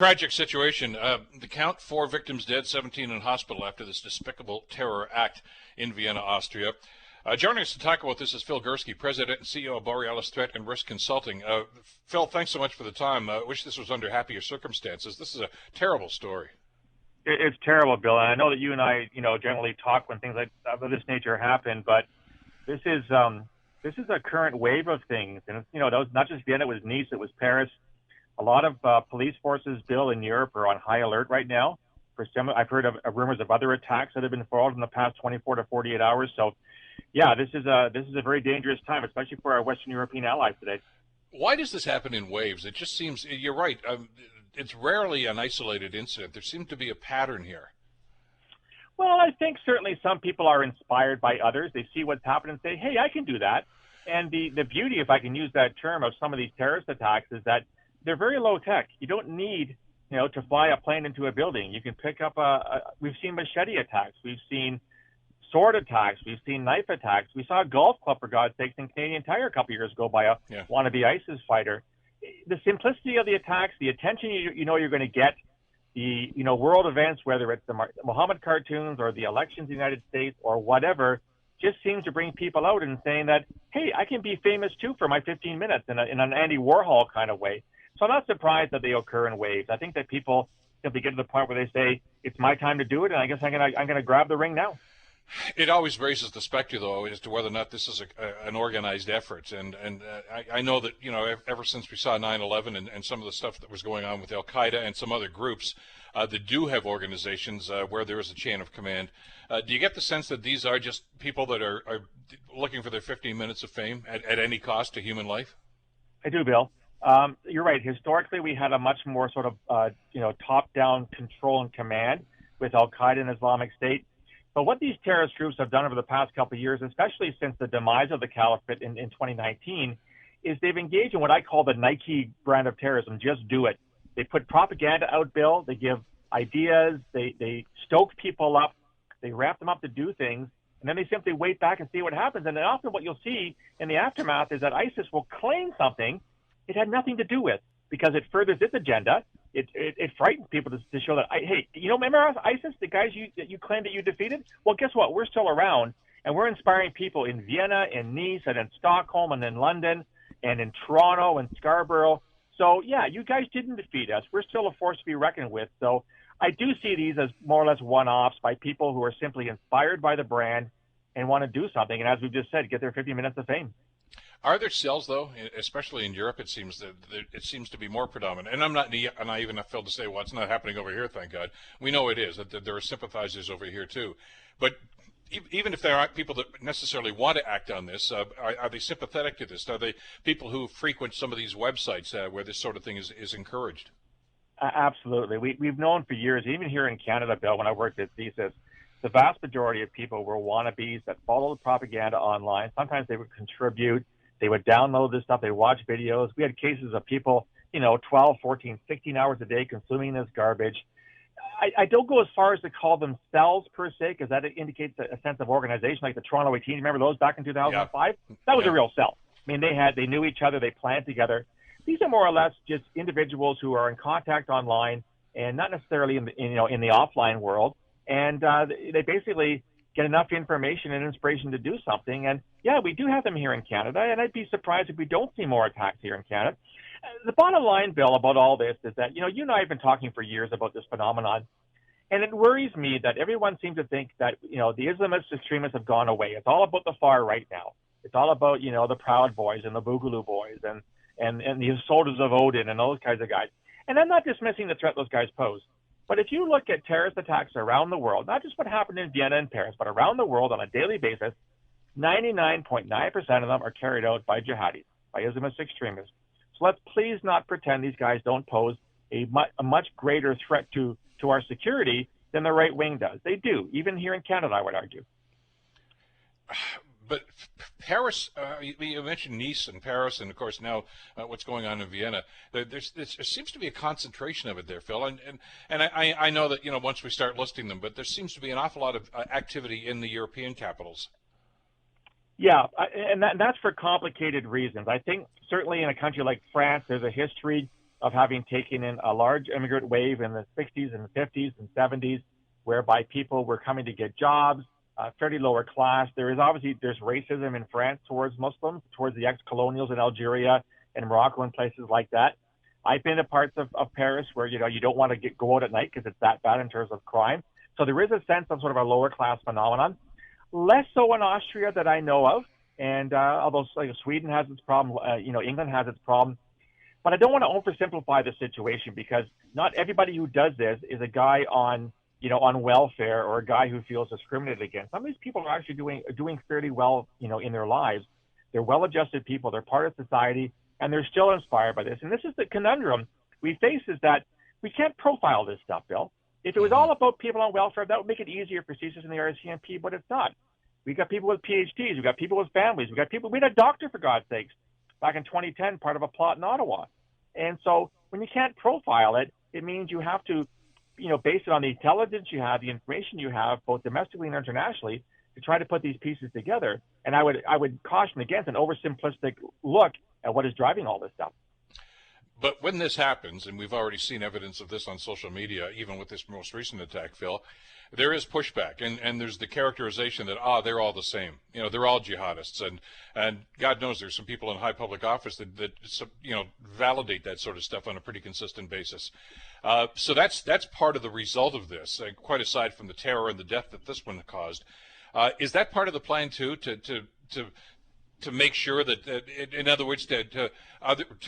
Tragic situation. The count: 4 victims dead, 17 in hospital after this despicable terror act in Vienna, Austria. Joining us to talk about this is Phil Gurski, President and CEO of Borealis Threat and Risk Consulting. Phil, thanks so much for the time. I wish this was under happier circumstances. This is a terrible story. It's terrible, Bill. And I know that you and I, generally talk when things like of this nature happen, but this is a current wave of things. And that was not just Vienna; it was Nice, it was Paris. A lot of police forces, Bill, in Europe are on high alert right now. I've heard of rumors of other attacks that have been followed in the past 24 to 48 hours. So, yeah, this is a very dangerous time, especially for our Western European allies today. Why does this happen in waves? It just seems, you're right, it's rarely an isolated incident. There seems to be a pattern here. Well, I think certainly some people are inspired by others. They see what's happened and say, hey, I can do that. And the beauty, if I can use that term, of some of these terrorist attacks is that they're very low tech. You don't need, to fly a plane into a building. You can pick up we've seen machete attacks. We've seen sword attacks. We've seen knife attacks. We saw a golf club, for God's sakes, in Canadian Tire a couple of years ago by a wannabe ISIS fighter. The simplicity of the attacks, the attention you're going to get, the world events, whether it's the Muhammad cartoons or the elections in the United States or whatever, just seems to bring people out and saying that, hey, I can be famous too for my 15 minutes in an Andy Warhol kind of way. So I'm not surprised that they occur in waves. I think that people simply get to the point where they say, it's my time to do it, and I guess I'm gonna grab the ring now. It always raises the specter, though, as to whether or not this is an organized effort. And I know that, ever since we saw 9/11 and some of the stuff that was going on with Al-Qaeda and some other groups that do have organizations where there is a chain of command, do you get the sense that these are just people that are looking for their 15 minutes of fame at any cost to human life? I do, Bill. You're right. Historically, we had a much more sort of, top-down control and command with Al-Qaeda and Islamic State. But what these terrorist groups have done over the past couple of years, especially since the demise of the caliphate in 2019, is they've engaged in what I call the Nike brand of terrorism. Just do it. They put propaganda out, Bill. They give ideas. They stoke people up. They ramp them up to do things. And then they simply wait back and see what happens. And then often what you'll see in the aftermath is that ISIS will claim something it had nothing to do with, because it furthers its agenda. It frightens people to show that, hey, remember ISIS, the guys you claimed that you defeated? Well, guess what? We're still around, and we're inspiring people in Vienna, in Nice, and in Stockholm, and in London, and in Toronto, and Scarborough. So, yeah, you guys didn't defeat us. We're still a force to be reckoned with. So I do see these as more or less one-offs by people who are simply inspired by the brand and want to do something, and as we've just said, get their 50 minutes of fame. Are there cells, though, especially in Europe? It seems to be more predominant. And I'm not naive enough, Phil, to say, well, it's not happening over here, thank God. We know it is, that there are sympathizers over here, too. But even if there aren't people that necessarily want to act on this, are they sympathetic to this? Are they people who frequent some of these websites where this sort of thing is encouraged? Absolutely. We've known for years, even here in Canada, Bill, when I worked at CSIS, the vast majority of people were wannabes that follow the propaganda online. Sometimes they would contribute. They would download this stuff. They watch videos. We had cases of people, 12, 14, 16 hours a day consuming this garbage. I don't go as far as to call them cells per se, because that indicates a sense of organization, like the Toronto 18. Remember those back in 2005? Yeah. That was a real cell. I mean, they knew each other. They planned together. These are more or less just individuals who are in contact online and not necessarily in the offline world. And they basically get enough information and inspiration to do something. And yeah, we do have them here in Canada, and I'd be surprised if we don't see more attacks here in Canada. The bottom line, Bill, about all this is that, you and I have been talking for years about this phenomenon, and it worries me that everyone seems to think that, the Islamist extremists have gone away. It's all about the far right now. It's all about, the Proud Boys and the Boogaloo Boys and the soldiers of Odin and those kinds of guys. And I'm not dismissing the threat those guys pose. But if you look at terrorist attacks around the world, not just what happened in Vienna and Paris, but around the world on a daily basis, 99.9% of them are carried out by jihadis, by Islamist extremists. So let's please not pretend these guys don't pose a much greater threat to our security than the right wing does. They do, even here in Canada, I would argue. But Paris, you mentioned Nice and Paris, and of course now what's going on in Vienna. There seems to be a concentration of it there, Phil. And I know that once we start listing them, but there seems to be an awful lot of activity in the European capitals. Yeah, and that's for complicated reasons. I think certainly in a country like France, there's a history of having taken in a large immigrant wave in the 60s and 50s and 70s, whereby people were coming to get jobs, fairly lower class. There's racism in France towards Muslims, towards the ex-colonials in Algeria and Morocco and places like that. I've been to parts of Paris where, you don't want to go out at night because it's that bad in terms of crime. So there is a sense of sort of a lower class phenomenon. Less so in Austria that I know of. And although Sweden has its problem, England has its problem. But I don't want to oversimplify the situation, because not everybody who does this is a guy on welfare or a guy who feels discriminated against. Some of these people are actually doing fairly well, in their lives. They're well-adjusted people. They're part of society, and they're still inspired by this. And this is the conundrum we face, is that we can't profile this stuff, Bill. If it was all about people on welfare, that would make it easier for CSIS and the RCMP, but it's not. We got people with PhDs. We got people with families. We had a doctor, for God's sakes, back in 2010, part of a plot in Ottawa. And so when you can't profile it, it means you have to, base it on the intelligence you have, the information you have, both domestically and internationally, to try to put these pieces together. And I would caution against an oversimplistic look at what is driving all this stuff. But when this happens, and we've already seen evidence of this on social media, even with this most recent attack, Phil, there is pushback, and there's the characterization that, they're all the same. They're all jihadists, and God knows there's some people in high public office that validate that sort of stuff on a pretty consistent basis. So that's part of the result of this, quite aside from the terror and the death that this one caused. Is that part of the plan too, to make sure that, in other words, to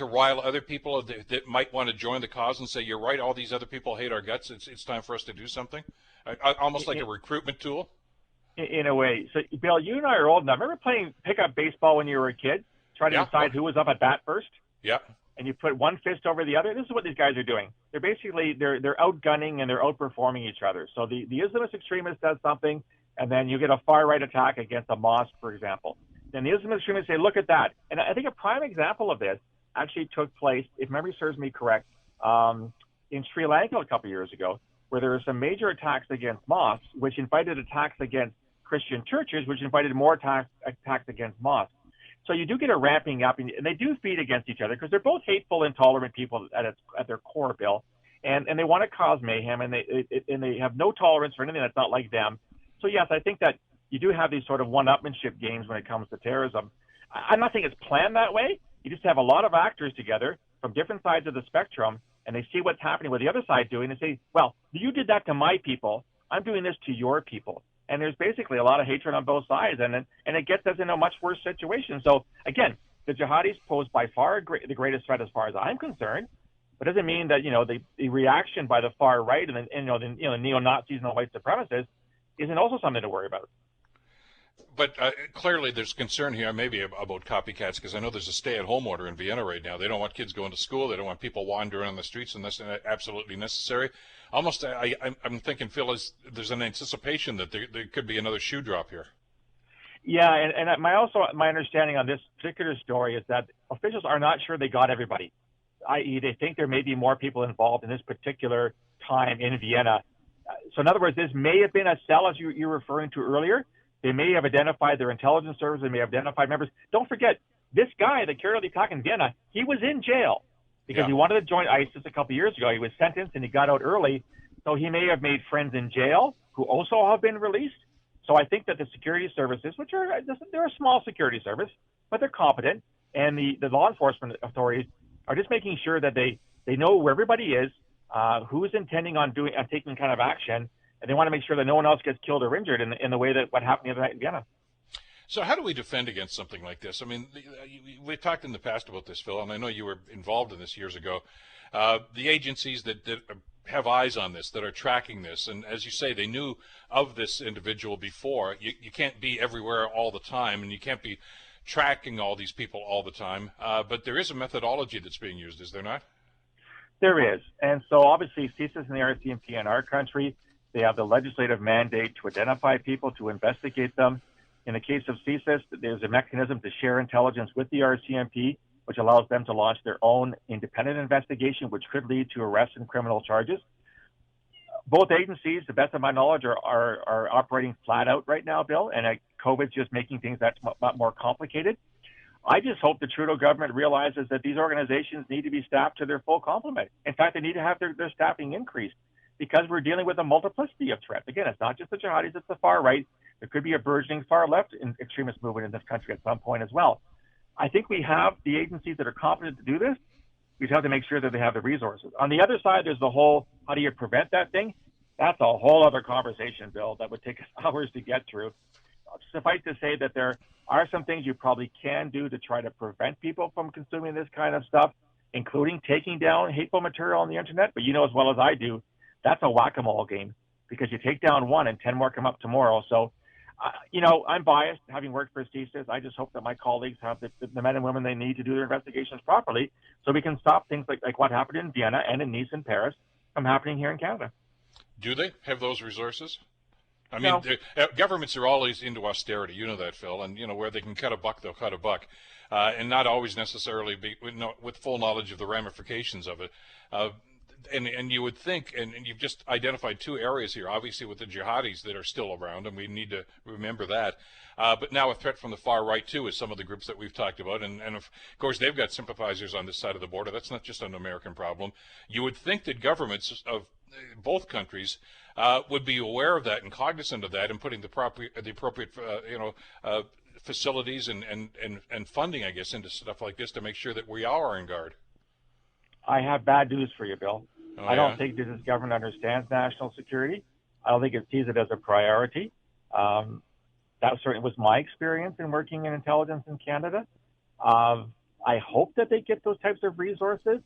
rile other people that might want to join the cause and say, you're right, all these other people hate our guts, it's time for us to do something? Almost like a recruitment tool? In a way. So, Bill, you and I are old enough. Remember playing pickup baseball when you were a kid? Trying to decide who was up at bat first? Yeah. And you put one fist over the other? This is what these guys are doing. They're basically, they're outgunning and they're outperforming each other. So the Islamist extremist does something, and then you get a far-right attack against a mosque, for example. Then the Islamist extremists say, look at that. And I think a prime example of this actually took place, if memory serves me correct, in Sri Lanka a couple of years ago, where there were some major attacks against mosques, which invited attacks against Christian churches, which invited more attacks against mosques. So you do get a ramping up, and they do feed against each other because they're both hateful, intolerant people at their core, Bill, and they want to cause mayhem, and they have no tolerance for anything that's not like them. So yes, I think that you do have these sort of one-upmanship games when it comes to terrorism. I'm not saying it's planned that way. You just have a lot of actors together from different sides of the spectrum, and they see what's happening with the other side doing, and say, well, you did that to my people. I'm doing this to your people. And there's basically a lot of hatred on both sides, and it gets us in a much worse situation. So, again, the jihadis pose by far the greatest threat as far as I'm concerned, but it doesn't mean that, the reaction by the far right and the neo-Nazis and the white supremacists isn't also something to worry about. But clearly there's concern here maybe about copycats, because I know there's a stay-at-home order in Vienna right now. They don't want kids going to school. They don't want people wandering on the streets unless they're absolutely necessary. Almost, I'm thinking, Phil, there's an anticipation that there could be another shoe drop here. Yeah, and my understanding on this particular story is that officials are not sure they got everybody, i.e. they think there may be more people involved in this particular time in Vienna. So in other words, this may have been a cell, as you were referring to earlier. They may have identified their intelligence service. They may have identified members. Don't forget, this guy that carried out the attack in Vienna, he was in jail because he wanted to join ISIS a couple of years ago. He was sentenced and he got out early. So he may have made friends in jail who also have been released. So I think that the security services, which they're a small security service, but they're competent, and the law enforcement authorities are just making sure that they know where everybody is, who's intending on taking kind of action, and they want to make sure that no one else gets killed or injured in the way that what happened the other night in Vienna. So how do we defend against something like this? I mean, we've talked in the past about this, Phil, and I know you were involved in this years ago. The agencies that have eyes on this, that are tracking this, and as you say, they knew of this individual before. You can't be everywhere all the time, and you can't be tracking all these people all the time. But there is a methodology that's being used, is there not? There is. And so obviously CSIS and the RCMP in our country, they have the legislative mandate to identify people, to investigate them. In the case of CSIS, there's a mechanism to share intelligence with the RCMP, which allows them to launch their own independent investigation, which could lead to arrests and criminal charges. Both agencies, to the best of my knowledge, are operating flat out right now, Bill, and COVID's just making things that much more complicated. I just hope the Trudeau government realizes that these organizations need to be staffed to their full complement. In fact, they need to have their staffing increased because we're dealing with a multiplicity of threats. Again, it's not just the jihadis, it's the far right. There could be a burgeoning far left extremist movement in this country at some point as well. I think we have the agencies that are competent to do this. We just have to make sure that they have the resources. On the other side, there's the whole, how do you prevent that thing? That's a whole other conversation, Bill, that would take us hours to get through. Suffice to say that there are some things you probably can do to try to prevent people from consuming this kind of stuff, including taking down hateful material on the internet. But you know as well as I do, that's a whack-a-mole game, because you take down one and 10 more come up tomorrow. So, you know, I'm biased, having worked for CSIS. I just hope that my colleagues have the men and women they need to do their investigations properly, so we can stop things like what happened in Vienna and in Nice and Paris from happening here in Canada. Do they have those resources? I mean, No. governments are always into austerity. You know that, Phil. And, you know, where they can cut a buck, they'll cut a buck. And not always necessarily with full knowledge of the ramifications of it. And you would think, and you've just identified two areas here, obviously with the jihadis that are still around, and we need to remember that. But now a threat from the far right, too, is some of the groups that we've talked about. And of course, they've got sympathizers on this side of the border. That's not just an American problem. You would think that governments of both countries would be aware of that and cognizant of that, and putting the appropriate facilities and funding, I guess, into stuff like this to make sure that we are on guard. I have bad news for you, Bill. Oh, I don't think this government understands national security. I don't think it sees it as a priority. That certainly was my experience in working in intelligence in Canada. I hope that they get those types of resources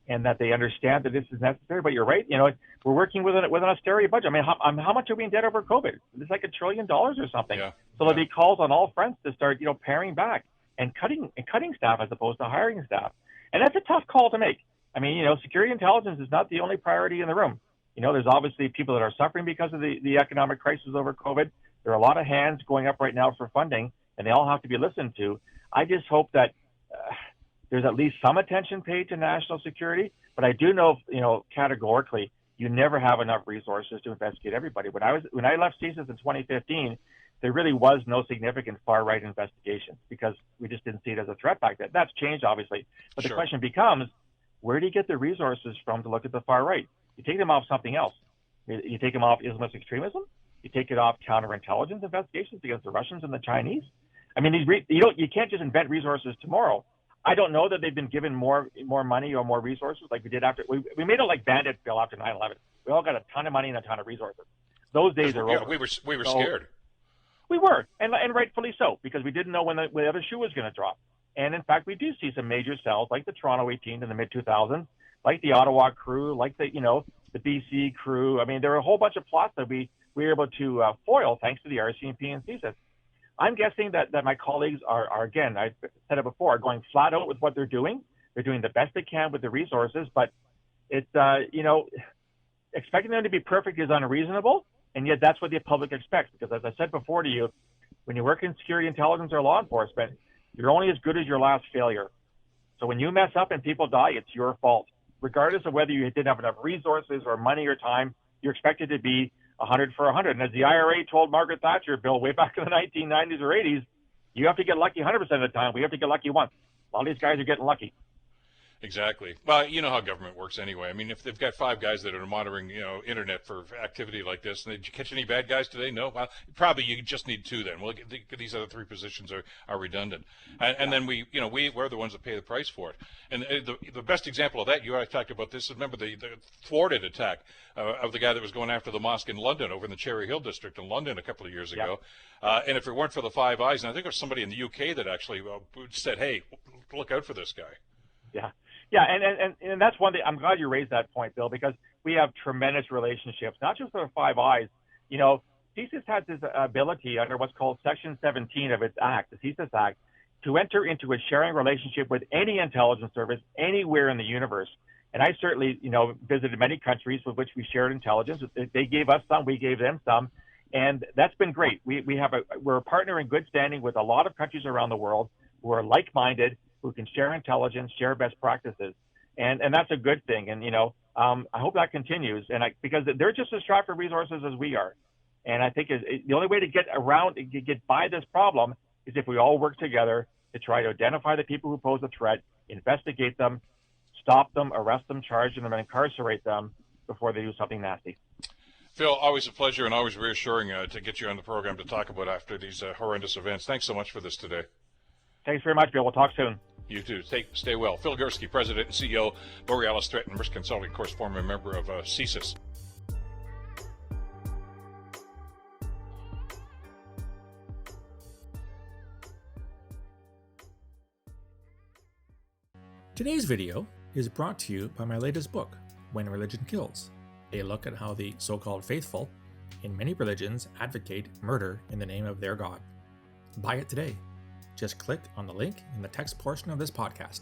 and that they understand that this is necessary. But you're right. You know, we're working with an austerity budget. I mean, how much are we in debt over COVID? It's like $1 trillion or something. Yeah. So there'll be calls on all fronts to start, you know, paring back and cutting staff as opposed to hiring staff. And that's a tough call to make. I mean, you know, security intelligence is not the only priority in the room. You know, there's obviously people that are suffering because of the economic crisis over COVID. There are a lot of hands going up right now for funding, and they all have to be listened to. I just hope that there's at least some attention paid to national security. But I do know, you know, categorically, you never have enough resources to investigate everybody. When I left CSIS in 2015, there really was no significant far-right investigation because we just didn't see it as a threat back then. That's changed, obviously. But Sure. The question becomes, where do you get the resources from to look at the far right? You take them off something else. You take them off Islamist extremism. You take it off counterintelligence investigations against the Russians and the Chinese. I mean, you can't just invent resources tomorrow. I don't know that they've been given more money or more resources like we did after. We made it like Bandit, Bill, after 9/11. We all got a ton of money and a ton of resources. Those days are over. We were scared. We were, and rightfully so, because we didn't know when the other shoe was going to drop. And in fact, we do see some major cells like the Toronto 18 in the mid-2000s, like the Ottawa crew, like the BC crew. I mean, there were a whole bunch of plots that we were able to foil thanks to the RCMP and CSIS. I'm guessing that my colleagues are, again, I said it before, are going flat out with what they're doing. They're doing the best they can with the resources, but it's, expecting them to be perfect is unreasonable, and yet that's what the public expects. Because as I said before to you, when you work in security intelligence or law enforcement, you're only as good as your last failure. So when you mess up and people die, it's your fault. Regardless of whether you didn't have enough resources or money or time, you're expected to be 100 for 100. And as the IRA told Margaret Thatcher, Bill, way back in the 1990s or 80s, you have to get lucky 100% of the time. We have to get lucky once. A lot of these guys are getting lucky. Exactly. Well, you know how government works anyway. I mean, if they've got 5 guys that are monitoring, internet for activity like this, and did you catch any bad guys today? No. Well, probably you just need 2 then. Well, these other 3 positions are redundant, and then we're the ones that pay the price for it. And the best example of that, you already talked about this. Remember the thwarted attack of the guy that was going after the mosque in London, over in the Cherry Hill district in London a couple of years ago. And if it weren't for the 5 Eyes, and I think there was somebody in the UK that actually said, "Hey, look out for this guy." Yeah. Yeah, and that's one thing. I'm glad you raised that point, Bill, because we have tremendous relationships, not just with the 5 Eyes. You know, CSIS has this ability under what's called Section 17 of its act, the CSIS Act, to enter into a sharing relationship with any intelligence service anywhere in the universe. And I certainly, visited many countries with which we shared intelligence. They gave us some, we gave them some, and that's been great. We're a partner in good standing with a lot of countries around the world who are like-minded, who can share intelligence, share best practices, and that's a good thing. And I hope that continues, because they're just as strapped for resources as we are. And I think the only way to get by this problem is if we all work together to try to identify the people who pose a threat, investigate them, stop them, arrest them, charge them, and incarcerate them before they do something nasty. Phil, always a pleasure and always reassuring to get you on the program to talk about after these horrendous events. Thanks so much for this today. Thanks very much, Bill. We'll talk soon. You too. Stay well. Phil Gurski, President and CEO, Borealis Threat and Risk Consulting, of course, former member of CSIS. Today's video is brought to you by my latest book, When Religion Kills, a look at how the so-called faithful in many religions advocate murder in the name of their God. Buy it today. Just click on the link in the text portion of this podcast.